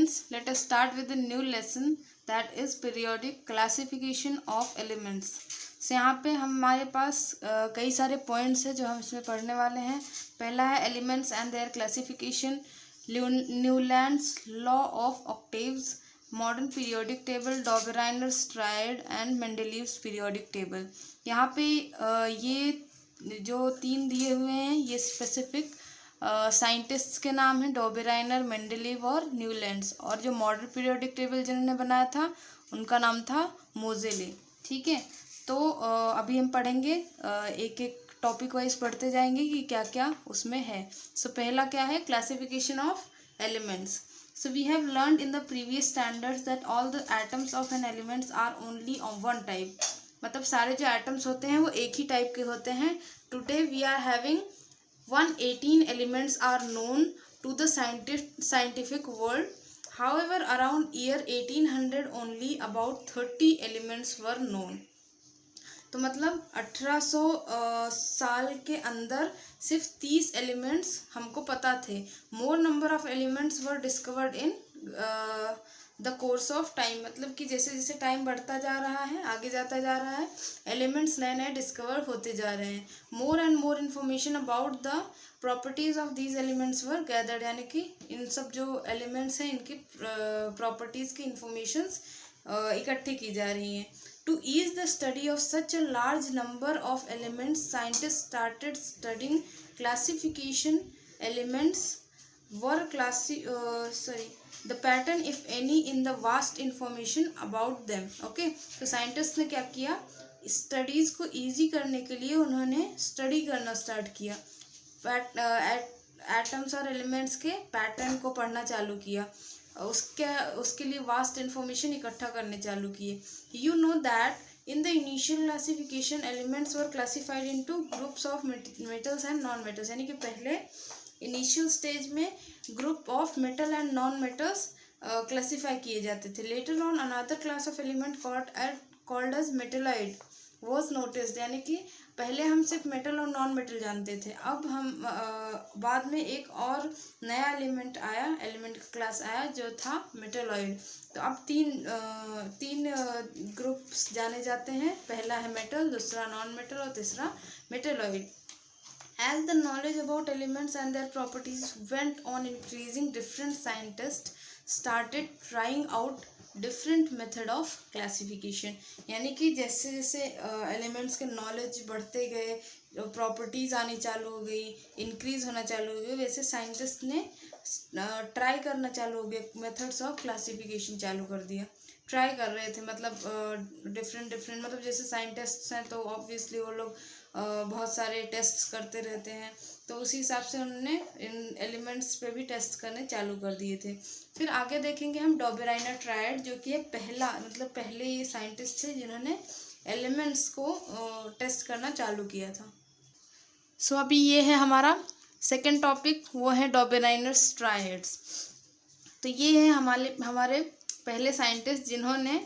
students, let us start with a new lesson that is periodic classification of elements. So यहाँ पे हमारे पास कई सारे पॉइंट्स हैं जो हम इसमें पढ़ने वाले हैं. पहला है elements and their classification, Newlands law of octaves, modern periodic table, Dobereiner's triad and Mendeleev's periodic table. यहाँ पे ये जो तीन दिए हुए हैं ये स्पेसिफिक साइंटिस्ट्स के नाम हैं, डॉबेराइनर, मेंडेलीव और न्यूलैंड्स. और जो मॉडर्न पीरियोडिक टेबल जिन्होंने बनाया था उनका नाम था मोजेले. ठीक है, तो अभी हम पढ़ेंगे, एक एक टॉपिक वाइज पढ़ते जाएंगे कि क्या क्या उसमें है. सो पहला क्या है, classification of elements. So we have learned in the previous standards that all the atoms of an elements are only of one type. मतलब सारे जो एटम्स होते हैं वो एक ही टाइप के होते हैं. Today we are having 118 elements are known to the scientific world. However, around year 1800 only about 30 elements were known. तो मतलब 1800 साल के अंदर सिर्फ 30 एलिमेंट्स हमको पता थे. मोर number of elements were discovered in the course of time. मतलब कि जैसे जैसे टाइम बढ़ता जा रहा है, आगे जाता जा रहा है, एलिमेंट्स नए नए डिस्कवर होते जा रहे हैं. More and more information about the properties of these elements were gathered. यानी कि इन सब जो एलिमेंट्स हैं इनकी प्रॉपर्टीज की इंफॉर्मेशंस इकट्ठी की जा रही हैं. To ease the study of such a large number of elements, scientists started studying classification. Elements were the pattern, if any, in the vast information about them. Okay, तो scientist ने क्या किया, स्टडीज को इजी करने के लिए उन्होंने study करना स्टार्ट किया. एटम्स और एलिमेंट्स के पैटर्न को पढ़ना चालू किया. उसके लिए वास्ट इन्फॉर्मेशन इकट्ठा करने चालू किए. You know that in the initial classification elements were classified into groups of metals and non metals. यानी कि पहले इनिशियल स्टेज में group of metal and non metals classified किए जाते थे. Later on another class of element called as metalloid was noticed. यानी कि पहले हम सिर्फ मेटल और नॉन मेटल जानते थे. अब हम बाद में एक और नया एलिमेंट का क्लास आया जो था मेटेलॉइड. तो अब तीन ग्रुप्स जाने जाते हैं. पहला है मेटल, दूसरा नॉन मेटल और तीसरा metalloid. As the knowledge about elements and their properties went on increasing, different scientists started trying out different method of classification. यानी कि जैसे जैसे एलिमेंट्स के नॉलेज बढ़ते गए, प्रॉपर्टीज आनी चालू हो गई, इंक्रीज होना चालू हो गई, वैसे साइंटिस्ट ने ट्राई करना चालू हो गया, मेथड्स ऑफ क्लासिफिकेशन चालू कर दिया. ट्राई कर रहे थे, मतलब डिफरेंट मतलब जैसे साइंटिस्ट्स हैं तो ऑब्वियसली वो लोग बहुत सारे टेस्ट करते रहते हैं. तो उसी हिसाब से उन्होंने इन एलिमेंट्स पे भी टेस्ट करने चालू कर दिए थे. फिर आगे देखेंगे हम डॉबेराइनर ट्रायड, जो कि पहले ये साइंटिस्ट थे जिन्होंने एलिमेंट्स को टेस्ट करना चालू किया था. सो अभी ये है हमारा सेकंड टॉपिक, वो है डॉबेराइनर्स ट्रायड्स. तो ये है हमारे पहले साइंटिस्ट जिन्होंने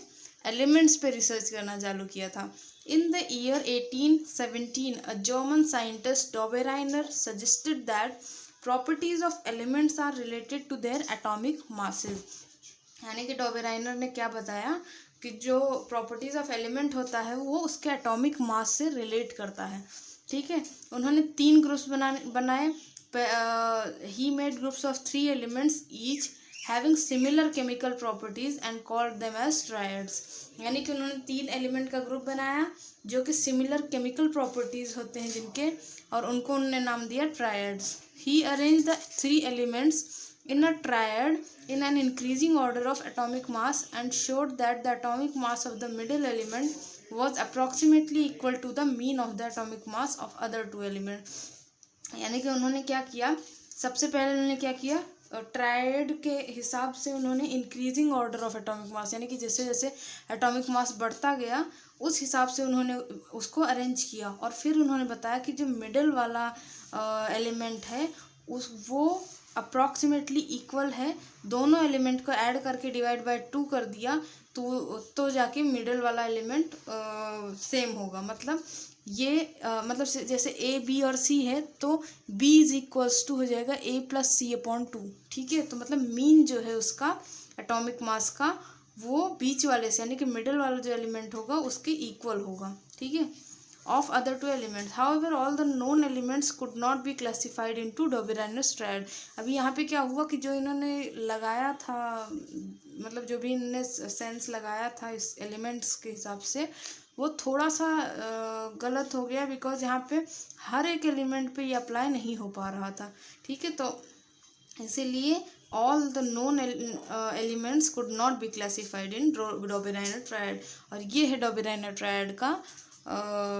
एलिमेंट्स पे रिसर्च करना चालू किया था. In the year 1817, a German scientist, Dobereiner, suggested that properties of elements are related to their atomic masses. यानी कि डॉबेराइनर ने क्या बताया कि जो प्रॉपर्टीज ऑफ एलिमेंट होता है वो उसके एटॉमिक मास से रिलेट करता है. ठीक है, उन्होंने 3 ग्रुप्स बनाए. He made groups of 3 elements each having similar chemical properties and called them as triads. यानी कि उन्होंने 3 एलिमेंट का ग्रुप बनाया जो कि सिमिलर केमिकल प्रॉपर्टीज होते हैं जिनके, और उनको उन्होंने नाम दिया triads. He arranged the 3 elements in a triad in an increasing order of atomic mass and showed that the atomic mass of the middle element was approximately equal to the mean of the atomic mass of other 2 elements. यानी कि उन्होंने क्या किया, सबसे पहले उन्होंने क्या किया, ट्रायड के हिसाब से उन्होंने increasing order of atomic mass, यानी कि जैसे जैसे एटॉमिक मास बढ़ता गया उस हिसाब से उन्होंने उसको अरेंज किया. और फिर उन्होंने बताया कि जो मिडल वाला एलिमेंट है वो अप्रॉक्सीमेटली इक्वल है. दोनों एलिमेंट को ऐड करके डिवाइड बाय 2 कर दिया तो जाके मिडल वाला एलिमेंट सेम होगा. मतलब ये मतलब जैसे ए बी और सी है तो बी इज इक्वल्स टू हो जाएगा ए प्लस सी अपॉन 2. ठीक है, तो मतलब मीन जो है उसका एटॉमिक मास का वो बीच वाले से यानी कि मिडल वाला जो एलिमेंट होगा उसके इक्वल होगा, ठीक है, of other two elements. However, all the known elements could not be classified into Doberainer triad. अभी यहाँ पे क्या हुआ कि जो इन्होंने लगाया था, मतलब जो भी इन्होंने सेंस लगाया था इस एलिमेंट्स के हिसाब से, वो थोड़ा सा गलत हो गया, बिकॉज यहाँ पे हर एक एलिमेंट पे ये अप्लाई नहीं हो पा रहा था, ठीक है। तो इसीलिए all the known elements could not be classified in Doberainer triad. और ये है Doberainer triad का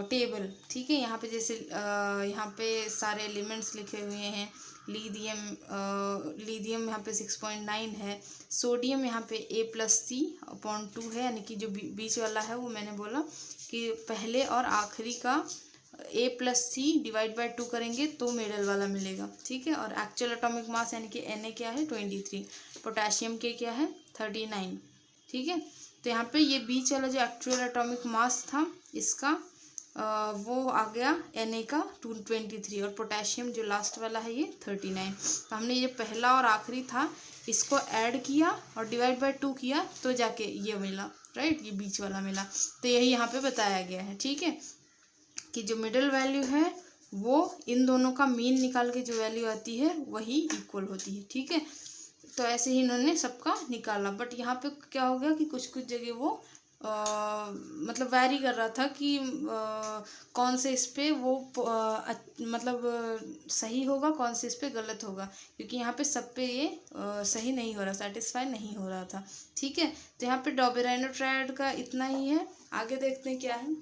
टेबल, ठीक है। यहाँ पे जैसे यहाँ पे सारे एलिमेंट्स लिखे हुए हैं। लीथियम यहाँ पे 6.9 है। सोडियम यहाँ पे A+C/2 है, यानी कि जो बीच वाला है वो मैंने बोला कि पहले और आखिरी का A+C/2 करेंगे तो मिडल वाला मिलेगा, ठीक है। और एक्चुअल एटॉमिक मास यानी कि Na क्या है 23, पोटेशियम के क्या है 39, ठीक है। तो यहाँ पे ये बीच वाला जो एक्चुअल एटॉमिक मास था इसका वो आ गया Na का 23 और पोटेशियम जो लास्ट वाला है ये 39। तो हमने ये पहला और आखिरी था इसको ऐड किया और डिवाइड/2 किया तो जाके ये मिला, राइट, ये बीच वाला मिला। तो यही यहाँ पे बताया गया है, ठीक है, कि जो मिडल वैल्यू है वो इन दोनों का मीन निकाल के जो वैल्यू आती है वही इक्वल होती है, ठीक है। तो ऐसे ही इन्होंने सबका निकाला, बट यहाँ पे क्या हो गया कि कुछ कुछ जगह वो मतलब वैरी कर रहा था कि कौन से इस पे वो मतलब सही होगा, कौन से इस पे गलत होगा, क्योंकि यहाँ पे सब पे ये सही नहीं हो रहा, सेटिस्फाई नहीं हो रहा था, ठीक है। तो यहाँ पे डॉबेराइनर ट्रायड का इतना ही है। आगे देखते हैं क्या है।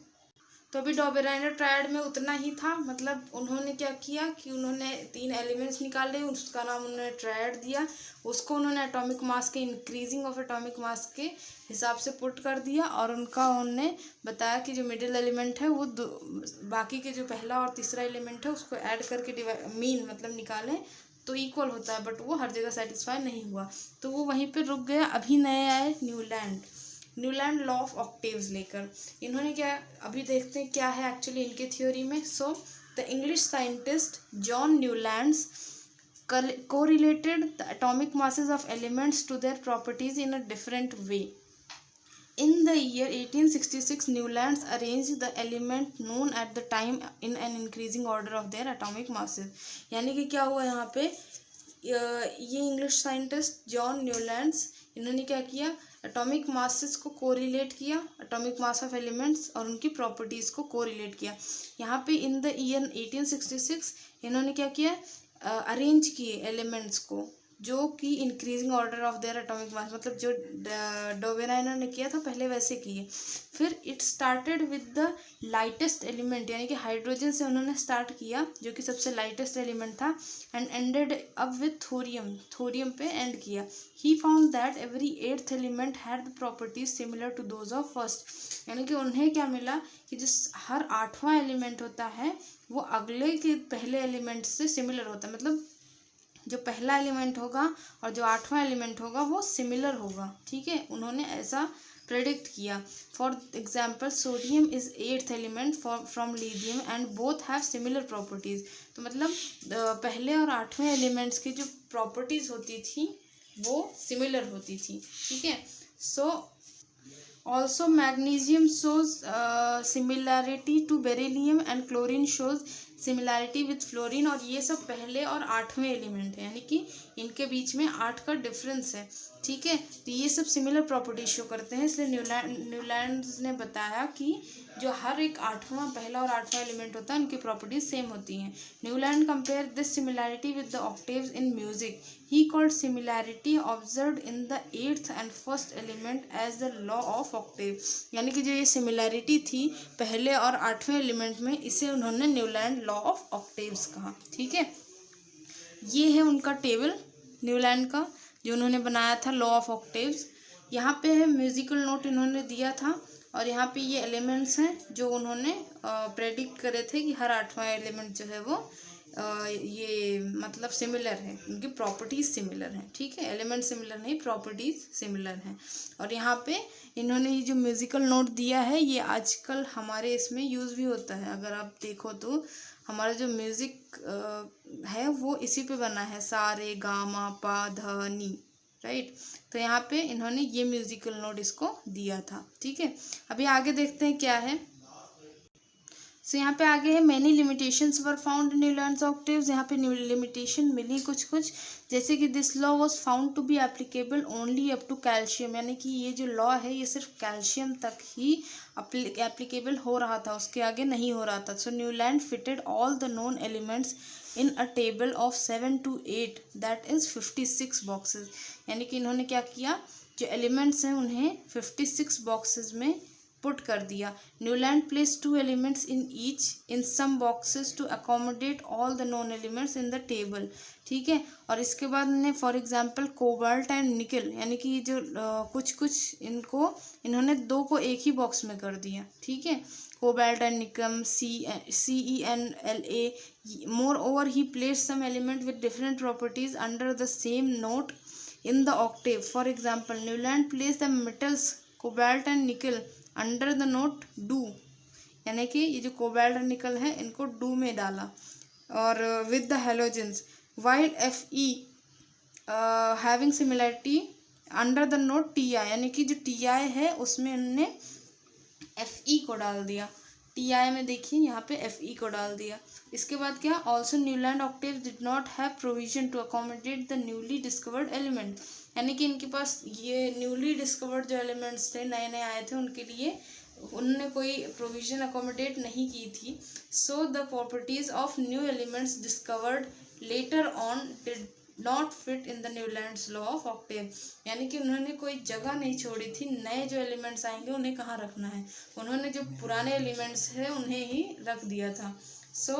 तो अभी डॉबेराइनर ट्रायड में उतना ही था, मतलब उन्होंने क्या किया कि उन्होंने 3 एलिमेंट्स निकाले, उसका नाम उन्होंने ट्रायड दिया, उसको उन्होंने एटॉमिक मास के इंक्रीजिंग ऑफ एटॉमिक मास के हिसाब से पुट कर दिया, और उनका उन्होंने बताया कि जो मिडिल एलिमेंट है वो बाकी के जो पहला और तीसरा एलिमेंट है उसको ऐड करके मीन मतलब निकालें तो इक्वल होता है, बट वो हर जगह सेटिस्फाई नहीं हुआ, तो वो वहीं पर रुक गया। अभी नए आए न्यूलैंड लॉ ऑफ ऑक्टेव्स लेकर। इन्होंने क्या, अभी देखते हैं क्या है एक्चुअली इनके थ्योरी में। So the English scientist John Newlands correlated the atomic masses of elements to their properties in a different way. In the year 1866, Newlands arranged the element known at the time in an increasing order of their atomic masses. यानी कि क्या हुआ यहाँ पे, ये English scientist John Newlands इन्होंने क्या किया, एटॉमिक मासेस को कोरिलेट किया, एटॉमिक मास ऑफ एलिमेंट्स और उनकी प्रॉपर्टीज़ को कोरिलेट किया। यहाँ पे इन द ईयर 1866 इन्होंने क्या किया, अरेंज किए एलिमेंट्स को जो कि increasing order of their atomic mass, मतलब जो डॉबेराइनर ने किया था पहले वैसे किए। फिर it started with the lightest element, यानी कि हाइड्रोजन से उन्होंने स्टार्ट किया जो कि सबसे लाइटेस्ट एलिमेंट था, and ended up with thorium पे एंड किया। He found that every 8th element had the properties similar to those of first, यानी कि उन्हें क्या मिला कि जो हर 8वां एलिमेंट होता है वो अगले के पहले एलिमेंट से सिमिलर होता है, मतलब जो पहला एलिमेंट होगा और जो 8वां एलिमेंट होगा वो सिमिलर होगा, ठीक है। उन्होंने ऐसा प्रेडिक्ट किया। For example sodium is 8th element from lithium and both have similar properties. तो मतलब पहले और 8वें एलिमेंट्स की जो प्रॉपर्टीज़ होती थी वो सिमिलर होती थी, ठीक है। So also magnesium shows similarity to beryllium and chlorine shows similarity with fluorine, और ये सब पहले और 8वें एलिमेंट है, यानी कि इनके बीच में 8 का डिफरेंस है, ठीक है। तो ये सब सिमिलर प्रॉपर्टीज शो करते हैं, इसलिए न्यूलैंड्स ने बताया कि जो हर एक 8वां पहला और 8वां एलिमेंट होता है उनकी प्रॉपर्टीज सेम होती हैं। Newland compare this similarity with the octaves in music. He called similarity observed in the 8th and 1st element as the law of octave, यानी कि जो ये सिमिलैरिटी थी पहले और 8वें एलिमेंट में, इसे उन्होंने न्यूलैंड लॉ ऑफ ऑक्टेव्स कहा, ठीक है। ये है उनका टेबल न्यूलैंड का जो उन्होंने बनाया था, लॉ ऑफ ऑक्टेव्स। यहाँ पे है म्यूजिकल नोट इन्होंने दिया था, और यहाँ पे ये एलिमेंट्स हैं जो उन्होंने प्रेडिक्ट करे थे कि हर 8वां एलिमेंट जो है वो ये मतलब सिमिलर है, उनकी प्रॉपर्टीज़ सिमिलर हैं, ठीक है। एलिमेंट सिमिलर नहीं, प्रॉपर्टीज़ सिमिलर हैं। और यहाँ पे इन्होंने ये जो म्यूजिकल नोट दिया है ये आजकल हमारे इसमें यूज़ भी होता है। अगर आप देखो तो हमारा जो म्यूज़िक है वो इसी पे बना है, सा रे गा मा पा धा नी, राइट। तो यहाँ पे इन्होंने ये म्यूजिकल नोट इसको दिया था, ठीक है। अभी आगे देखते हैं क्या है। सो यहाँ पे आगे है many limitations were found in Newlands octaves. यहाँ पे लिमिटेशन मिली कुछ कुछ, जैसे कि this law was found to be applicable only up to calcium, यानी कि ये जो लॉ है ये सिर्फ कैल्शियम तक ही एप्लीकेबल हो रहा था, उसके आगे नहीं हो रहा था। So Newland fitted all the known elements in a table of 7 to 8 that is 56 boxes. यानी कि इन्होंने क्या किया, जो एलिमेंट्स हैं उन्हें 56 बॉक्सेस में पुट कर दिया। Newland place 2 elements in each in some boxes to accommodate all the non elements in the table, ठीक है। और इसके बाद ने फॉर एग्जांपल कोबाल्ट एंड निकल, यानी कि जो कुछ कुछ इनको इन्होंने 2 को एक ही बॉक्स में कर दिया, ठीक है। Cobalt and nickel CeNLa। Moreover he place some element with different properties under the same note in the octave. For example Newland place the metals cobalt and nickel under the note do, यानी कि ये जो cobalt और निकल है इनको do में डाला। और with the halogens while Fe having similarity under the note Ti, यानी कि जो Ti है उसमें उन्होंने Fe को डाल दिया। Ti में देखिए यहाँ पे Fe को डाल दिया। इसके बाद क्या, also Newland octave did not have provision to accommodate the newly discovered element, यानी कि इनके पास ये न्यूली डिस्कवर्ड जो एलिमेंट्स थे, नए नए आए थे, उनके लिए उनने कोई प्रोविजन अकोमोडेट नहीं की थी। So the properties of new elements discovered later on did not fit in the Newlands law of octave, यानी कि उन्होंने कोई जगह नहीं छोड़ी थी, नए जो एलिमेंट्स आएंगे उन्हें कहाँ रखना है, उन्होंने जो पुराने एलिमेंट्स हैं उन्हें ही रख दिया था। सो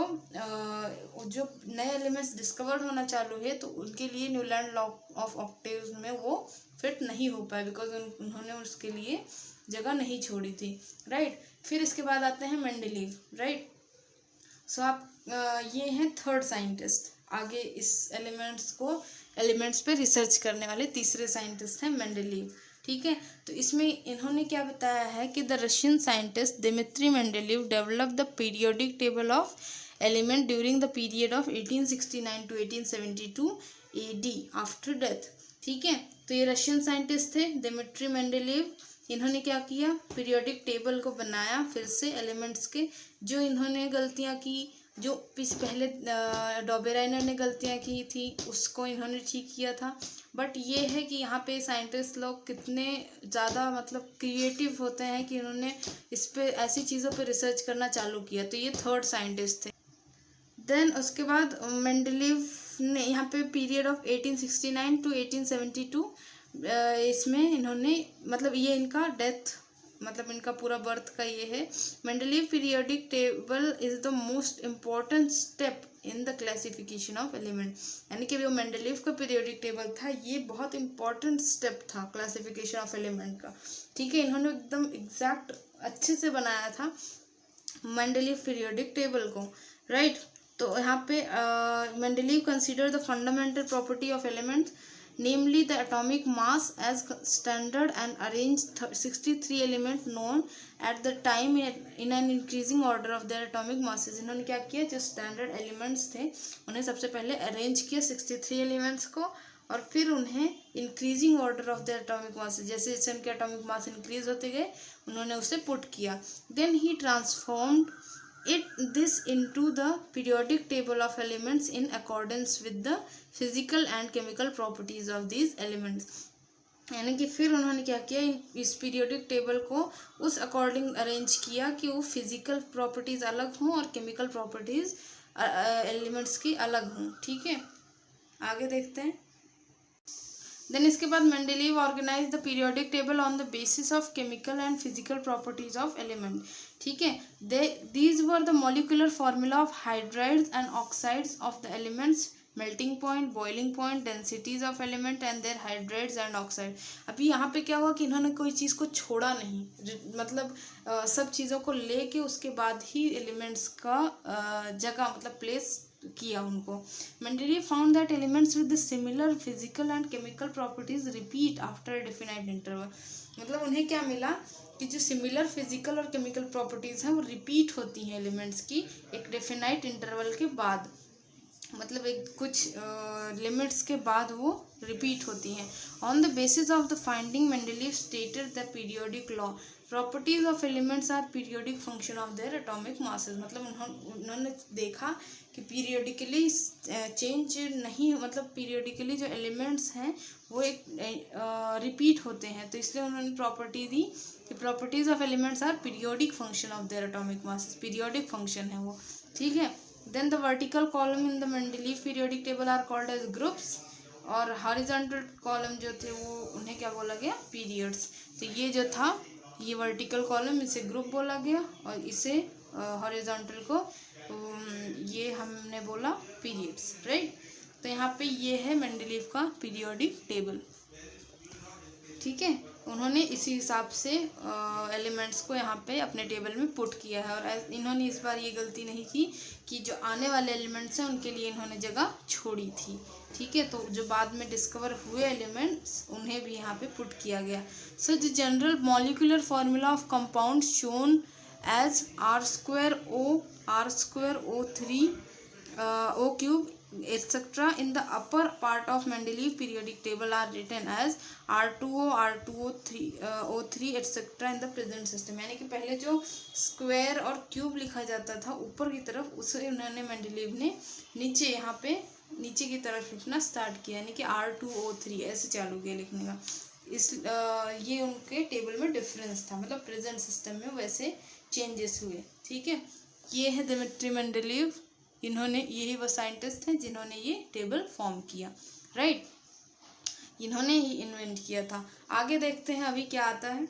जो नए एलिमेंट्स डिस्कवर्ड होना चालू है तो उनके लिए न्यूलैंड लॉ ऑफ ऑक्टेव्स में वो फिट नहीं हो पाए, बिकॉज उन्होंने उसके लिए जगह नहीं छोड़ी थी, राइट। फिर इसके बाद आते हैं मेंडलीव, राइट। सो आप ये हैं थर्ड साइंटिस्ट, आगे इस एलिमेंट्स पे रिसर्च करने वाले तीसरे साइंटिस्ट हैं मेंडलीव, ठीक है। तो इसमें इन्होंने क्या बताया है कि the Russian scientist Dmitry Mendeleev develop the periodic table of element during the period of 1869 to 1872 AD after death, ठीक है। तो ये रशियन साइंटिस्ट थे दिमित्री मेंडलीव। इन्होंने क्या किया, पीरियोडिक टेबल को बनाया फिर से एलिमेंट्स के। जो इन्होंने गलतियाँ की, जो पहले डॉबेराइनर ने गलतियाँ की थी उसको इन्होंने ठीक किया था। बट ये है कि यहाँ पे साइंटिस्ट लोग कितने ज़्यादा मतलब क्रिएटिव होते हैं कि इन्होंने इस पे ऐसी चीज़ों पे रिसर्च करना चालू किया। तो ये थर्ड साइंटिस्ट थे। देन उसके बाद मेंडलीव ने यहाँ पे पीरियड ऑफ 1869 to 1872 इसमें इन्होंने मतलब ये इनका डेथ मतलब इनका पूरा बर्थ का ये है। Mendeleev periodic table is the most important step in the classification of element, यानी कि जो मेंडलीव का पीरियोडिक टेबल था ये बहुत इंपॉर्टेंट स्टेप था क्लासिफिकेशन ऑफ एलिमेंट का, ठीक है। इन्होंने एकदम एग्जैक्ट अच्छे से बनाया था मेंडलीव पीरियोडिक टेबल को, राइट। तो यहाँ पे Mendeleev consider the fundamental property of elements namely the atomic mass as standard and arranged 63 element known at the time in an increasing order of their atomic masses। इन्होंने क्या किया, जो standard elements थे उन्हें सबसे पहले अरेंज किया 63 elements को, और फिर उन्हें increasing order of their atomic masses, जैसे जैसे उनके एटॉमिक मास इंक्रीज होते गए उन्होंने उसे पुट किया। देन ही transformed this into the periodic table of elements in accordance with the physical and chemical properties of these elements। यानी कि फिर उन्होंने क्या किया, इस पीरियोडिक टेबल को उस अकॉर्डिंग अरेंज किया कि वो फिजिकल प्रॉपर्टीज अलग हों और केमिकल प्रॉपर्टीज एलिमेंट्स की अलग हों, ठीक है। आगे देखते हैं। देन इसके बाद Mendeleev organise the periodic table on the basis of chemical and physical properties of element, ठीक है। These were the molecular formula of hydrides and oxides of the elements, melting point, boiling point, densities of element and their hydrides and oxide. अभी यहाँ पे क्या हुआ कि इन्होंने कोई चीज़ को छोड़ा नहीं, मतलब सब चीज़ों को लेके उसके बाद ही एलिमेंट्स का जगह मतलब प्लेस किया उनको। Mendeleev found that elements with similar physical and chemical properties repeat after definite interval. मतलब उन्हें क्या मिला कि जो सिमिलर फिजिकल और केमिकल प्रॉपर्टीज हैं वो रिपीट होती हैं एलिमेंट्स की एक डिफिनाइट इंटरवल के बाद। मतलब एक कुछ लिमिट्स के बाद वो रिपीट होती हैं। On the basis of the finding Mendeleev stated the periodic law properties of elements are periodic function of their atomic masses. मतलब उन्होंने देखा कि पीरियोडिकली चेंज नहीं, मतलब पीरियोडिकली जो एलिमेंट्स हैं वो एक रिपीट होते हैं, तो इसलिए उन्होंने प्रॉपर्टी दी कि properties of elements are periodic function of their atomic masses, periodic function है वो, ठीक है। Then the vertical column in the Mendeleev periodic table are called as groups और horizontal column जो थे वो उन्हें क्या बोला गया, periods। तो ये जो था ये vertical column इसे group बोला गया और इसे horizontal को ये हमने बोला periods, right। तो यहाँ पे ये है मेंडलीव का पीरियोडिक टेबल, ठीक है। उन्होंने इसी हिसाब से एलिमेंट्स को यहाँ पे अपने टेबल में पुट किया है और इन्होंने इस बार ये गलती नहीं की कि जो आने वाले एलिमेंट्स हैं उनके लिए इन्होंने जगह छोड़ी थी, ठीक है। तो जो बाद में डिस्कवर हुए एलिमेंट्स उन्हें भी यहाँ पे पुट किया गया। So the general molecular formula of compound shown as R2O3 O cube etc. in the upper part of Mendeleev periodic table are written as R2O, O3 etc. in the present system। यानी कि पहले जो square और cube लिखा जाता था ऊपर की तरफ, उसे उन्होंने मेंडलीव ने नीचे यहाँ पे नीचे की तरफ लिखना स्टार्ट किया, यानी कि R2O3 ऐसे चालू किया लिखने का। इस ये उनके टेबल में डिफरेंस था, मतलब प्रेजेंट सिस्टम में वैसे चेंजेस हुए, ठीक है। ये है दिमित्री मेंडलीव, इन्होंने यही वो साइंटिस्ट हैं जिन्होंने ये टेबल फॉर्म किया, राइट। इन्होंने ही इन्वेंट किया था। आगे देखते हैं अभी क्या आता है।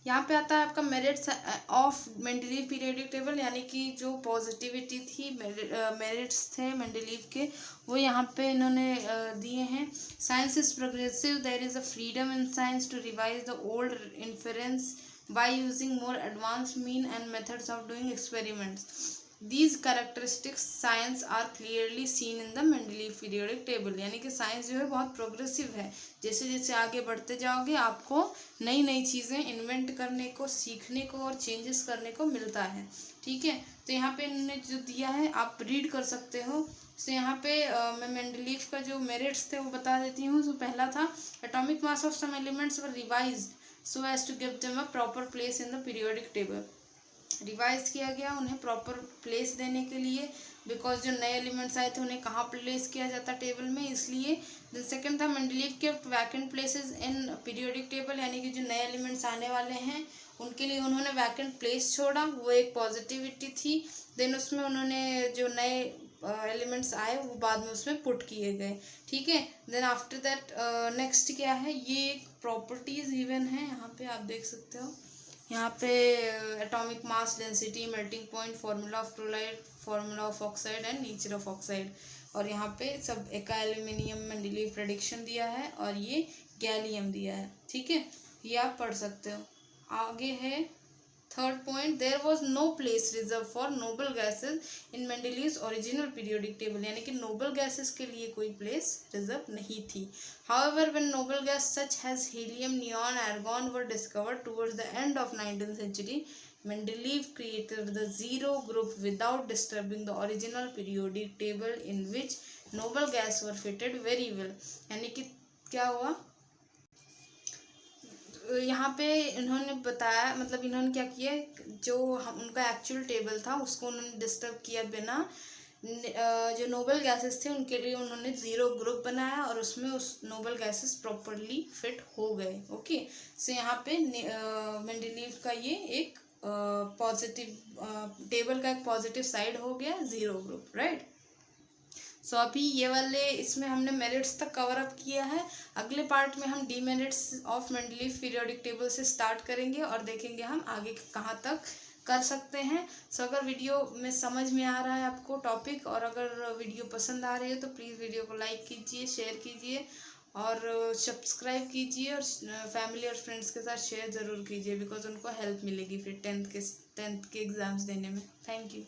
यहाँ पे आता है आपका merits of Mendeleev periodic table, यानी कि जो पॉजिटिविटी थी, मेरिट्स थे मेंडलीव के, वो यहाँ पे इन्होंने दिए हैं। Science is progressive, there is a freedom in science to revise the old inference by using more advanced mean and methods of doing experiments. These characteristics science are clearly seen in the Mendeleev periodic table। यानी कि science जो है बहुत progressive है, जैसे जैसे आगे बढ़ते जाओगे आपको नई नई चीज़ें इन्वेंट करने को, सीखने को और चेंजेस करने को मिलता है, ठीक है। तो यहाँ पे इन्होंने जो दिया है आप रीड कर सकते हो। तो यहाँ पे मैं मेंडलीव का जो मेरिट्स थे वो बता देती हूँ। तो पहला था atomic mass of some elements were revised so as to give them a proper place in the periodic table। Revise किया गया उन्हें प्रॉपर प्लेस देने के लिए, बिकॉज जो नए एलिमेंट्स आए थे उन्हें कहाँ प्लेस किया जाता टेबल में, इसलिए। द सेकंड था Mendeleev kept vacant places in periodic table, यानी कि जो नए एलिमेंट्स आने वाले हैं उनके लिए उन्होंने वैकेंट प्लेस छोड़ा, वो एक पॉजिटिविटी थी। देन उसमें उन्होंने जो नए एलिमेंट्स आए वो बाद में उसमें पुट किए गए, ठीक है। देन आफ्टर दैट नेक्स्ट क्या है, ये एक प्रॉपर्टीज इवन है, यहाँ पे आप देख सकते हो। यहाँ पे atomic mass, density, melting point, formula of chloride, formula of oxide and nature of oxide, और यहाँ पे सब एका एल्यूमिनियम मेंडलीव प्रेडिक्शन दिया है और ये गैलियम दिया है, ठीक है। ये आप पढ़ सकते हो। आगे है third point, there was no place reserve for noble gases in Mendeleev's original periodic table, यानी कि नोबल गैसेस के लिए कोई प्लेस रिजर्व नहीं थी। However when noble gas such has helium, neon, argon were discovered towards the end of 19th century, Mendeleev created the zero group without disturbing the original periodic table in which noble gas were fitted very well। यानी कि क्या हुआ यहाँ पे इन्होंने बताया, मतलब इन्होंने क्या किया, जो उनका एक्चुअल टेबल था उसको उन्होंने डिस्टर्ब किया बिना, जो नोबल गैसेस थे उनके लिए उन्होंने ज़ीरो ग्रुप बनाया और उसमें उस नोबल गैसेस प्रॉपरली फिट हो गए, ओके। सो यहाँ पे मेंडलीव का ये एक पॉजिटिव टेबल का एक पॉजिटिव साइड हो गया, ज़ीरो ग्रुप, राइट। सो अभी ये वाले इसमें हमने मेरिट्स तक कवर अप किया है। अगले पार्ट में हम demerits of Mendeleev periodic table से स्टार्ट करेंगे और देखेंगे हम आगे कहाँ तक कर सकते हैं। सो अगर वीडियो में समझ में आ रहा है आपको टॉपिक, और अगर वीडियो पसंद आ रही है तो प्लीज़ वीडियो को लाइक कीजिए, शेयर कीजिए और सब्सक्राइब कीजिए, और फैमिली और फ्रेंड्स के साथ शेयर ज़रूर कीजिए, बिकॉज उनको हेल्प मिलेगी फिर टेंथ के एग्ज़ाम्स देने में। Thank you.